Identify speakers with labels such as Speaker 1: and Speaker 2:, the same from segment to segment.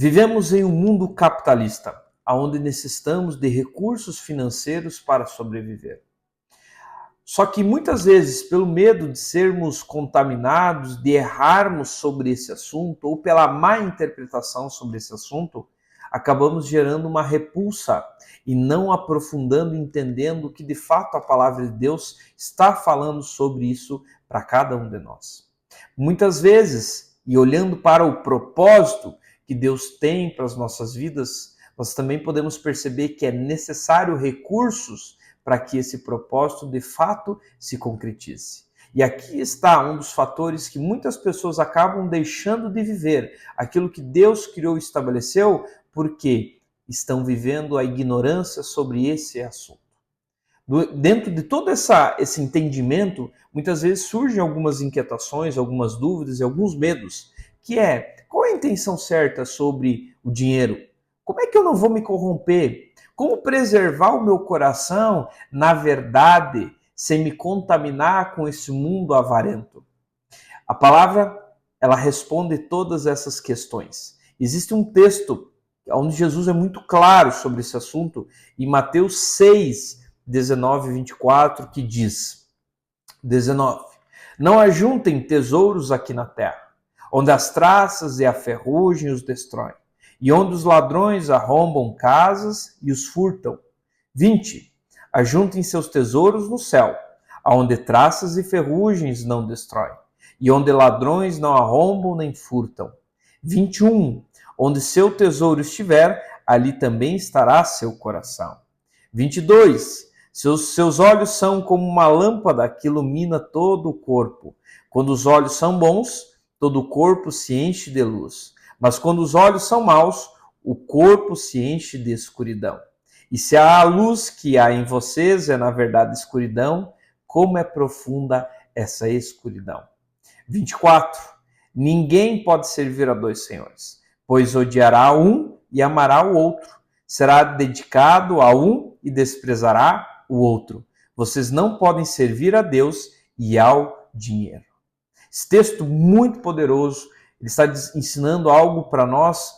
Speaker 1: Vivemos em um mundo capitalista, onde necessitamos de recursos financeiros para sobreviver. Só que muitas vezes, pelo medo de sermos contaminados, de errarmos sobre esse assunto, ou pela má interpretação sobre esse assunto, acabamos gerando uma repulsa e não aprofundando, entendendo o que de fato a palavra de Deus está falando sobre isso para cada um de nós. Muitas vezes, e olhando para o propósito que Deus tem para as nossas vidas, nós também podemos perceber que é necessário recursos para que esse propósito de fato se concretize. E aqui está um dos fatores que muitas pessoas acabam deixando de viver aquilo que Deus criou e estabeleceu, porque estão vivendo a ignorância sobre esse assunto. Dentro de todo esse entendimento, muitas vezes surgem algumas inquietações, algumas dúvidas e alguns medos, que é, qual é a intenção certa sobre o dinheiro? Como é que eu não vou me corromper? Como preservar o meu coração, na verdade, sem me contaminar com esse mundo avarento? A palavra, ela responde todas essas questões. Existe um texto onde Jesus é muito claro sobre esse assunto, em Mateus 6, 19 e 24, que diz, 19, não ajuntem tesouros aqui na terra, onde as traças e a ferrugem os destroem, e onde os ladrões arrombam casas e os furtam. 20. Ajuntem seus tesouros no céu, onde traças e ferrugens não destroem, e onde ladrões não arrombam nem furtam. 21. Onde seu tesouro estiver, ali também estará seu coração. 22. Seus olhos são como uma lâmpada que ilumina todo o corpo. Quando os olhos são bons, todo o corpo se enche de luz. Mas quando os olhos são maus, o corpo se enche de escuridão. E se a luz que há em vocês é na verdade escuridão, como é profunda essa escuridão. 24. Ninguém pode servir a dois senhores, pois odiará um e amará o outro. Será dedicado a um e desprezará o outro. Vocês não podem servir a Deus e ao dinheiro. Esse texto muito poderoso, ele está ensinando algo para nós,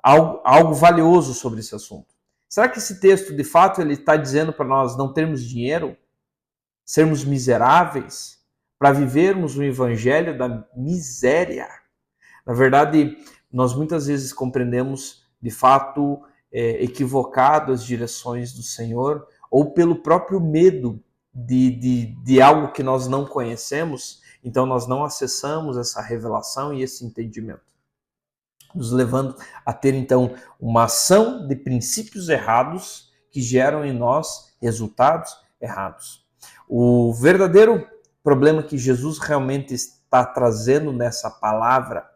Speaker 1: algo valioso sobre esse assunto. Será que esse texto, de fato, ele está dizendo para nós não termos dinheiro, sermos miseráveis, para vivermos o evangelho da miséria? Na verdade, nós muitas vezes compreendemos, de fato, equivocado as direções do Senhor, ou pelo próprio medo de algo que nós não conhecemos, então nós não acessamos essa revelação e esse entendimento, nos levando a ter então uma ação de princípios errados que geram em nós resultados errados. O verdadeiro problema que Jesus realmente está trazendo nessa palavra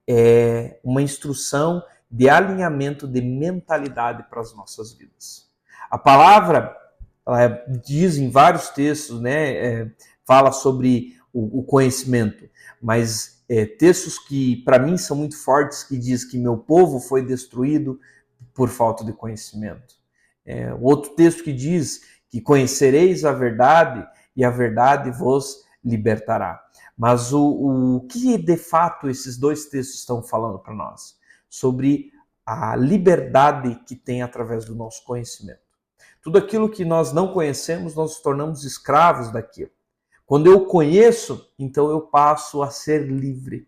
Speaker 1: é uma instrução de alinhamento de mentalidade para as nossas vidas. A palavra, ela diz em vários textos, né, fala sobre o conhecimento, mas textos que para mim são muito fortes, que diz que meu povo foi destruído por falta de conhecimento. Outro texto que diz que conhecereis a verdade e a verdade vos libertará. Mas o que de fato esses dois textos estão falando para nós? Sobre a liberdade que tem através do nosso conhecimento. Tudo aquilo que nós não conhecemos, nós nos tornamos escravos daquilo. Quando eu conheço, então eu passo a ser livre.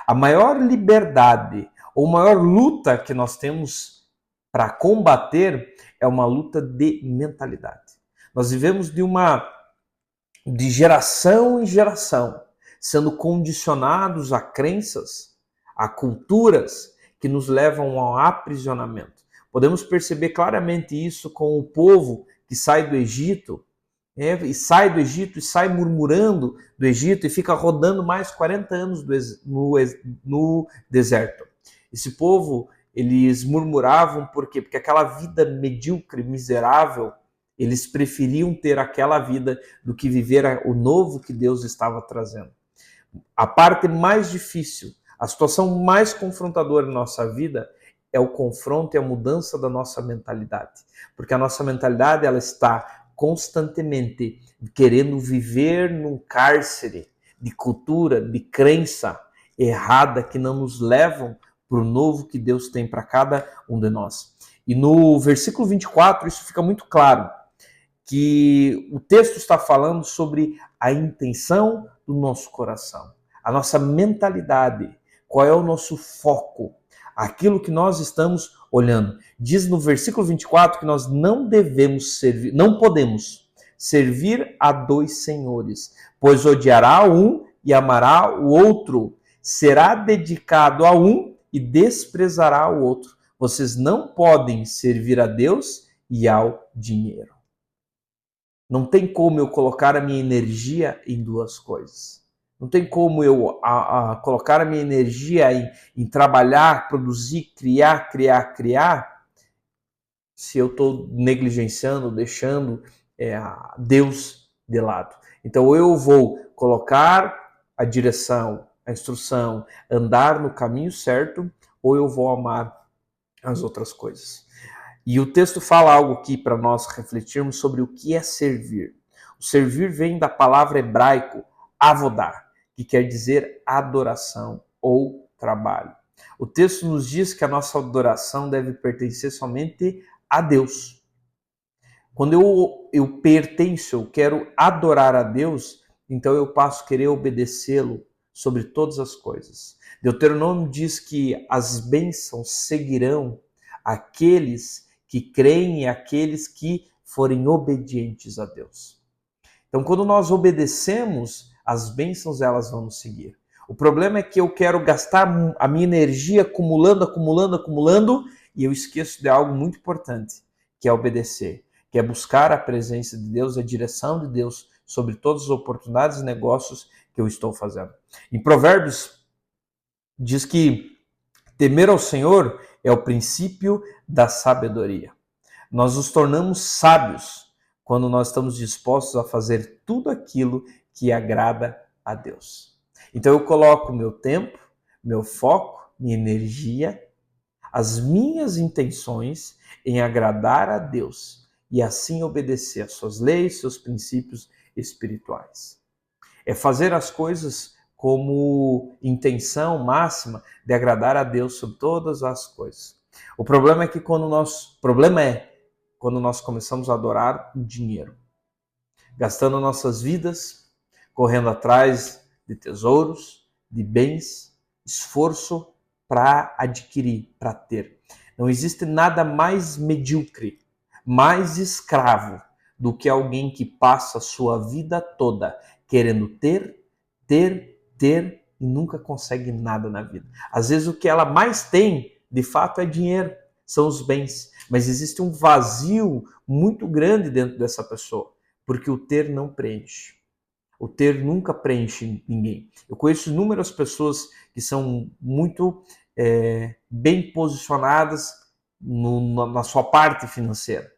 Speaker 1: A maior liberdade, ou maior luta que nós temos para combater é uma luta de mentalidade. Nós vivemos de geração em geração, sendo condicionados a crenças, a culturas que nos levam ao aprisionamento. Podemos perceber claramente isso com o povo que sai do Egito, e sai murmurando do Egito e fica rodando mais 40 anos no deserto. Esse povo, eles murmuravam por quê? Porque aquela vida medíocre, miserável, eles preferiam ter aquela vida do que viver o novo que Deus estava trazendo. A parte mais difícil, a situação mais confrontadora na nossa vida é o confronto e a mudança da nossa mentalidade. Porque a nossa mentalidade, ela está constantemente querendo viver num cárcere de cultura, de crença, errada que não nos levam para o novo que Deus tem para cada um de nós. E no versículo 24, isso fica muito claro, que o texto está falando sobre a intenção do nosso coração, a nossa mentalidade, qual é o nosso foco, aquilo que nós estamos olhando. Diz no versículo 24 que nós não devemos servir, não podemos servir a dois senhores, pois odiará um e amará o outro, será dedicado a um e desprezará o outro. Vocês não podem servir a Deus e ao dinheiro. Não tem como eu colocar a minha energia em duas coisas. Não tem como eu colocar a minha energia em trabalhar, produzir, criar, se eu estou negligenciando, deixando Deus de lado. Então eu vou colocar a direção, a instrução, andar no caminho certo, ou eu vou amar as outras coisas. E o texto fala algo aqui para nós refletirmos sobre o que é servir. O servir vem da palavra hebraico avodar, que quer dizer adoração ou trabalho. O texto nos diz que a nossa adoração deve pertencer somente a Deus. Quando eu pertenço, eu quero adorar a Deus, então eu passo a querer obedecê-lo sobre todas as coisas. Deuteronômio diz que as bênçãos seguirão aqueles que creem e aqueles que forem obedientes a Deus. Então, quando nós obedecemos, as bênçãos elas vão nos seguir. O problema é que eu quero gastar a minha energia acumulando, e eu esqueço de algo muito importante, que é obedecer, que é buscar a presença de Deus, a direção de Deus sobre todas as oportunidades e negócios que eu estou fazendo. Em Provérbios, diz que temer ao Senhor é o princípio da sabedoria. Nós nos tornamos sábios quando nós estamos dispostos a fazer tudo aquilo que agrada a Deus. Então eu coloco meu tempo, meu foco, minha energia, as minhas intenções em agradar a Deus e assim obedecer às suas leis, seus princípios espirituais. É fazer as coisas como intenção máxima de agradar a Deus sobre todas as coisas. O problema é quando nós começamos a adorar o dinheiro, gastando nossas vidas, correndo atrás de tesouros, de bens, esforço para adquirir, para ter. Não existe nada mais medíocre, mais escravo do que alguém que passa a sua vida toda querendo ter e nunca consegue nada na vida. Às vezes o que ela mais tem, de fato, é dinheiro, são os bens, mas existe um vazio muito grande dentro dessa pessoa, porque o ter não preenche. O ter nunca preenche ninguém. Eu conheço inúmeras pessoas que são muito bem posicionadas na sua parte financeira,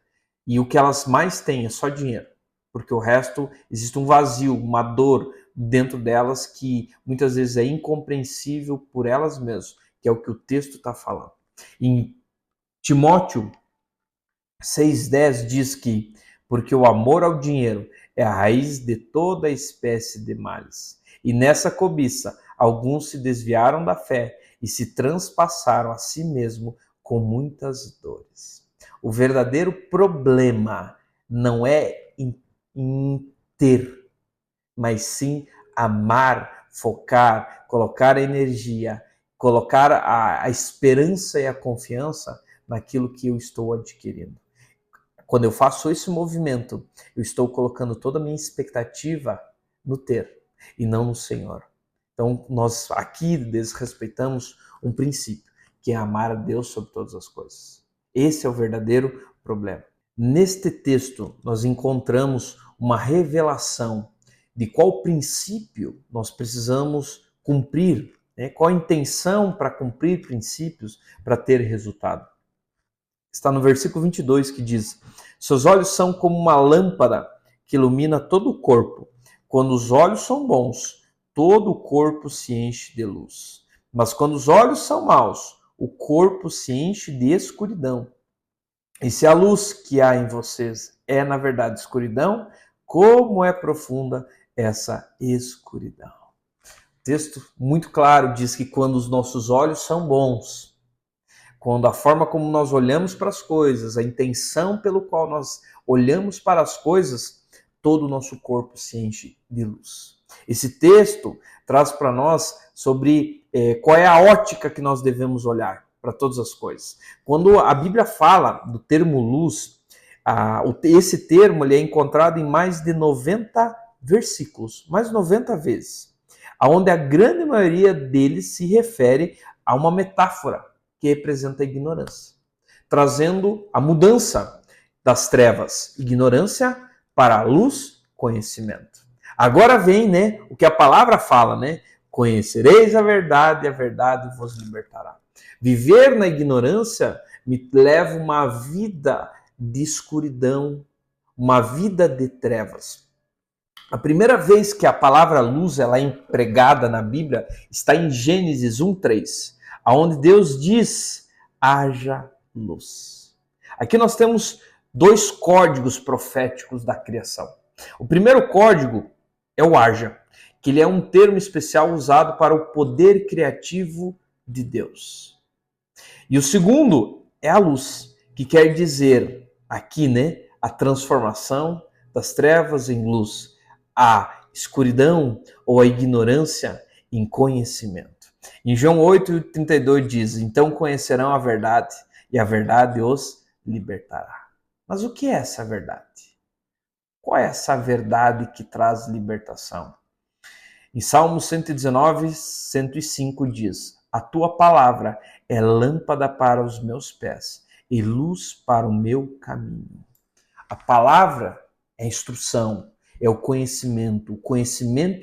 Speaker 1: e o que elas mais têm é só dinheiro, porque o resto, existe um vazio, uma dor dentro delas que muitas vezes é incompreensível por elas mesmas, que é o que o texto está falando. Em Timóteo 6,10 diz que, porque o amor ao dinheiro é a raiz de toda espécie de males. E nessa cobiça, alguns se desviaram da fé e se transpassaram a si mesmo com muitas dores. O verdadeiro problema não é em ter, mas sim amar, focar, colocar a energia, colocar a esperança e a confiança naquilo que eu estou adquirindo. Quando eu faço esse movimento, eu estou colocando toda a minha expectativa no ter e não no Senhor. Então, nós aqui desrespeitamos um princípio, que é amar a Deus sobre todas as coisas. Esse é o verdadeiro problema. Neste texto, nós encontramos uma revelação de qual princípio nós precisamos cumprir, né? Qual a intenção para cumprir princípios para ter resultado. Está no versículo 22 que diz: seus olhos são como uma lâmpada que ilumina todo o corpo. Quando os olhos são bons, todo o corpo se enche de luz. Mas quando os olhos são maus, o corpo se enche de escuridão. E se a luz que há em vocês é, na verdade, escuridão, como é profunda essa escuridão. O texto muito claro diz que quando os nossos olhos são bons, quando a forma como nós olhamos para as coisas, a intenção pelo qual nós olhamos para as coisas, todo o nosso corpo se enche de luz. Esse texto traz para nós sobre qual é a ótica que nós devemos olhar para todas as coisas. Quando a Bíblia fala do termo luz, esse termo ele é encontrado em mais de 90 versículos, mais de 90 vezes, onde a grande maioria deles se refere a uma metáfora que representa a ignorância, trazendo a mudança das trevas, ignorância, para a luz, conhecimento. Agora vem, né, o que a palavra fala, né? Conhecereis a verdade vos libertará. Viver na ignorância me leva uma vida de escuridão, uma vida de trevas. A primeira vez que a palavra luz ela é empregada na Bíblia está em Gênesis 1:3, onde Deus diz: haja luz. Aqui nós temos dois códigos proféticos da criação. O primeiro código é o haja, que ele é um termo especial usado para o poder criativo de Deus. E o segundo é a luz, que quer dizer aqui, né, a transformação das trevas em luz, a escuridão ou a ignorância em conhecimento. Em João 8:32 diz: então conhecerão a verdade e a verdade os libertará. Mas o que é essa verdade? Qual é essa verdade que traz libertação? Em Salmo 119, 105 diz: a tua palavra é lâmpada para os meus pés e luz para o meu caminho. A palavra é instrução, é o conhecimento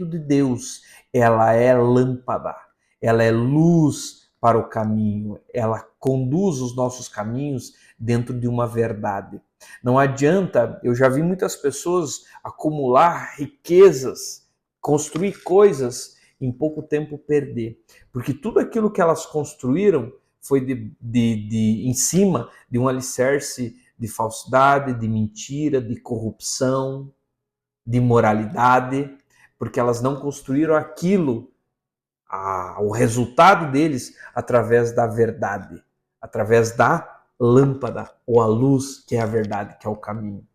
Speaker 1: de Deus, ela é lâmpada, ela é luz para o caminho, ela conduz os nossos caminhos dentro de uma verdade. Não adianta, eu já vi muitas pessoas acumular riquezas, construir coisas, em pouco tempo perder, porque tudo aquilo que elas construíram foi em cima de um alicerce de falsidade, de mentira, de corrupção, de imoralidade, porque elas não construíram aquilo, o resultado deles, através da verdade, através da lâmpada, ou a luz, que é a verdade, que é o caminho.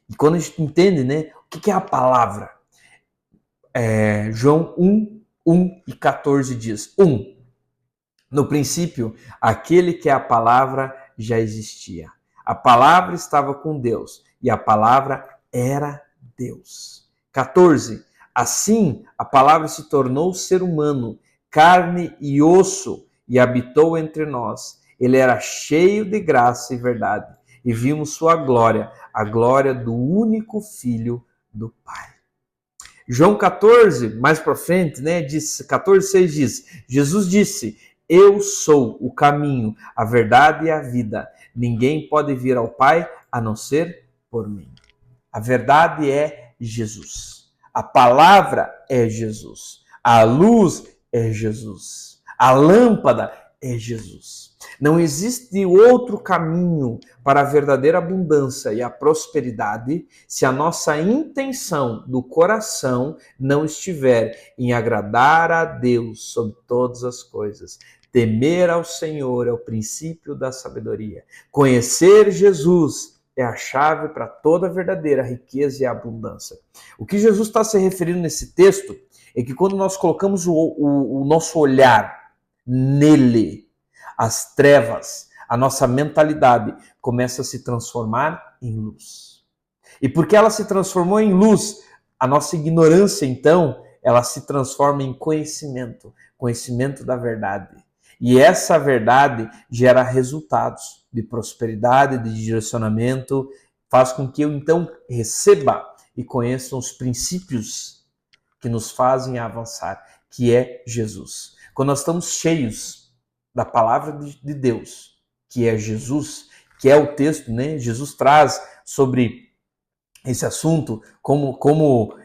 Speaker 1: E quando a gente entende, né, o que é a palavra? João 1:1-14 diz: 1. No princípio, aquele que é a palavra já existia. A palavra estava com Deus e a palavra era Deus. 14. Assim, a palavra se tornou ser humano, carne e osso, e habitou entre nós. Ele era cheio de graça e verdade, e vimos sua glória, a glória do único Filho do Pai. João 14, mais para frente, né, 14:6 diz: Jesus disse: eu sou o caminho, a verdade e a vida. Ninguém pode vir ao Pai a não ser por mim. A verdade é Jesus. A palavra é Jesus. A luz é Jesus. A lâmpada é Jesus. Não existe outro caminho para a verdadeira abundância e a prosperidade se a nossa intenção do coração não estiver em agradar a Deus sobre todas as coisas. Temer ao Senhor é o princípio da sabedoria. Conhecer Jesus é a chave para toda a verdadeira riqueza e abundância. O que Jesus está se referindo nesse texto é que quando nós colocamos o nosso olhar nele, as trevas, a nossa mentalidade começa a se transformar em luz. E porque ela se transformou em luz, a nossa ignorância, então, ela se transforma em conhecimento, conhecimento da verdade. E essa verdade gera resultados de prosperidade, de direcionamento, faz com que eu, então, receba e conheça os princípios que nos fazem avançar, que é Jesus. Quando nós estamos cheios da palavra de Deus, que é Jesus, que é o texto, né? Jesus traz sobre esse assunto, como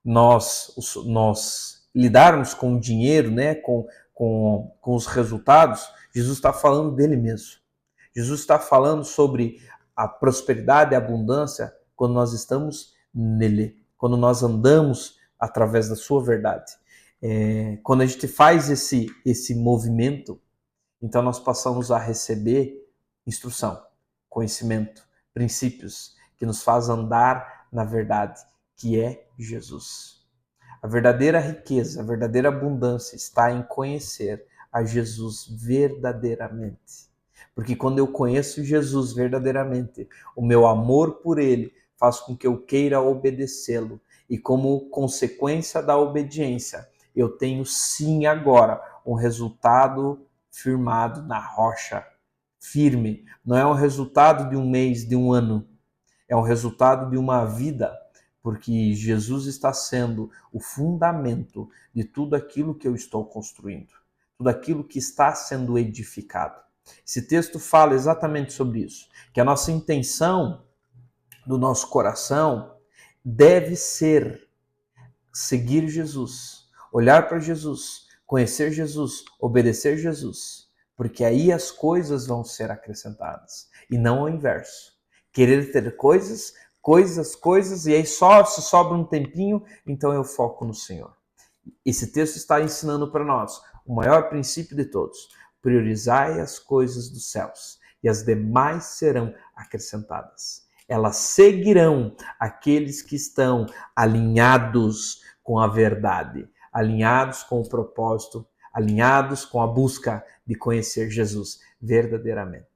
Speaker 1: nós lidarmos com o dinheiro, né? com os resultados. Jesus está falando dele mesmo. Jesus está falando sobre a prosperidade e a abundância quando nós estamos nele, quando nós andamos através da sua verdade. Quando a gente faz esse movimento, então nós passamos a receber instrução, conhecimento, princípios que nos faz andar na verdade, que é Jesus. A verdadeira riqueza, a verdadeira abundância está em conhecer a Jesus verdadeiramente. Porque quando eu conheço Jesus verdadeiramente, o meu amor por ele faz com que eu queira obedecê-lo. E como consequência da obediência, eu tenho sim agora um resultado firmado na rocha, firme. Não é um resultado de um mês, de um ano. É um resultado de uma vida, porque Jesus está sendo o fundamento de tudo aquilo que eu estou construindo, tudo aquilo que está sendo edificado. Esse texto fala exatamente sobre isso, que a nossa intenção do nosso coração deve ser seguir Jesus, olhar para Jesus, conhecer Jesus, obedecer Jesus, porque aí as coisas vão ser acrescentadas e não ao inverso. Querer ter coisas, e aí só se sobra um tempinho, então eu foco no Senhor. Esse texto está ensinando para nós o maior princípio de todos: priorizai as coisas dos céus e as demais serão acrescentadas. Elas seguirão aqueles que estão alinhados com a verdade, alinhados com o propósito, alinhados com a busca de conhecer Jesus verdadeiramente.